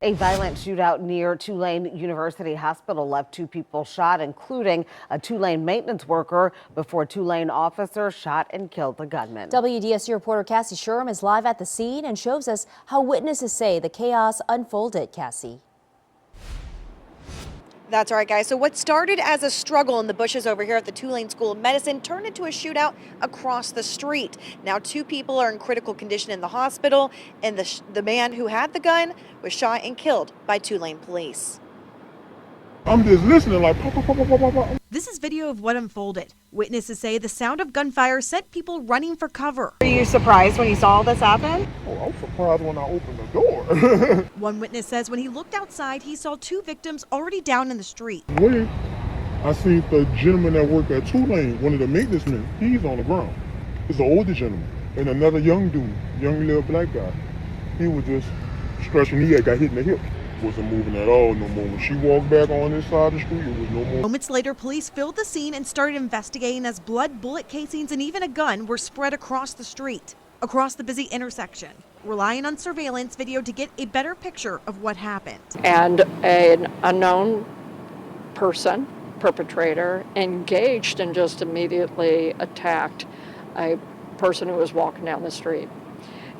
A violent shootout near Tulane University Hospital left 2 people shot, including a Tulane maintenance worker, before Tulane officers shot and killed the gunman. WDSU reporter Cassie Sherm is live at the scene and shows us how witnesses say the chaos unfolded. Cassie. That's right, guys. So what started as a struggle in the bushes over here at the Tulane School of Medicine turned into a shootout across the street. Now 2 people are in critical condition in the hospital, and the man who had the gun was shot and killed by Tulane police. I'm just listening like pop, pop, pop, pop, pop, pop. This is video of what unfolded. Witnesses say the sound of gunfire sent people running for cover. Are you surprised when you saw all this happen? Oh, I was surprised when I opened the door. One witness says when he looked outside, he saw 2 victims already down in the street. When I seen the gentleman that worked at Tulane, one of the maintenance men, he's on the ground. It's an older gentleman. And another young dude, young little black guy. He was just stretching, he had got hit in the hip. Wasn't moving at all no more. When she walked back on this side of the street, it was no more. Moments later, police filled the scene and started investigating as blood, bullet casings, and even a gun were spread across the street, across the busy intersection, relying on surveillance video to get a better picture of what happened. And an unknown person, perpetrator, engaged and just immediately attacked a person who was walking down the street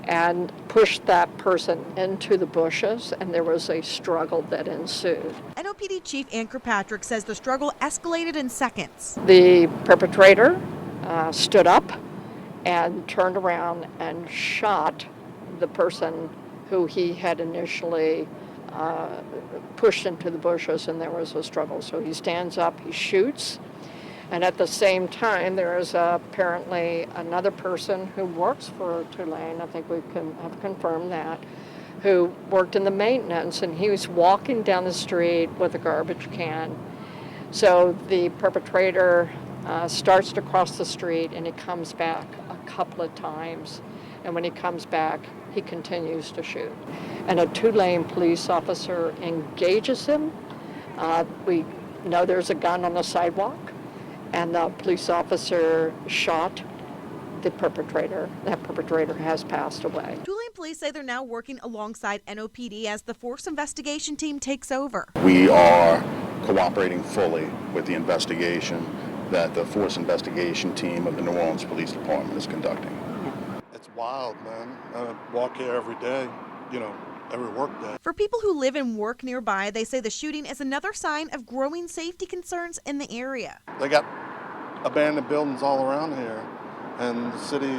and pushed that person into the bushes, and there was a struggle that ensued. NOPD Chief Ann Kirkpatrick says the struggle escalated in seconds. The perpetrator stood up and turned around and shot the person who he had initially pushed into the bushes, and there was a struggle. So he stands up, he shoots, and at the same time, there is apparently another person who works for Tulane, I think we can have confirmed that, who worked in the maintenance, and he was walking down the street with a garbage can. So the perpetrator starts to cross the street, and he comes back a couple of times. And when he comes back, he continues to shoot. And a Tulane police officer engages him. We know there's a gun on the sidewalk, and the police officer shot the perpetrator. That perpetrator has passed away. Tulane police say they're now working alongside NOPD as the force investigation team takes over. We are cooperating fully with the investigation that the force investigation team of the New Orleans Police Department is conducting. It's wild, man. I walk here every day, every work day. For people who live and work nearby, they say the shooting is another sign of growing safety concerns in the area. They got abandoned buildings all around here, and the city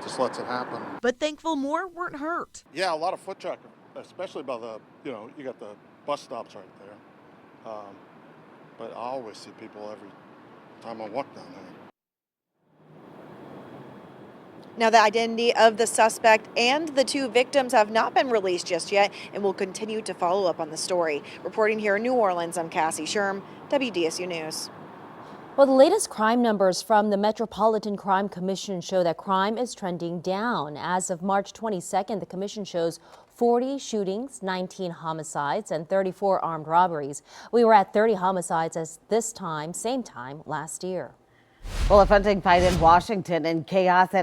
just lets it happen. But thankful more weren't hurt. Yeah, a lot of foot traffic, especially by the, you got the bus stops right there. But I always see people every time I walk down there. Now, the identity of the suspect and the 2 victims have not been released just yet, and we'll continue to follow up on the story. Reporting here in New Orleans, I'm Cassie Sherm, WDSU News. Well, the latest crime numbers from the Metropolitan Crime Commission show that crime is trending down. As of March 22nd, the commission shows 40 shootings, 19 homicides, and 34 armed robberies. We were at 30 homicides as same time last year. Well, a funding fight in Washington and chaos at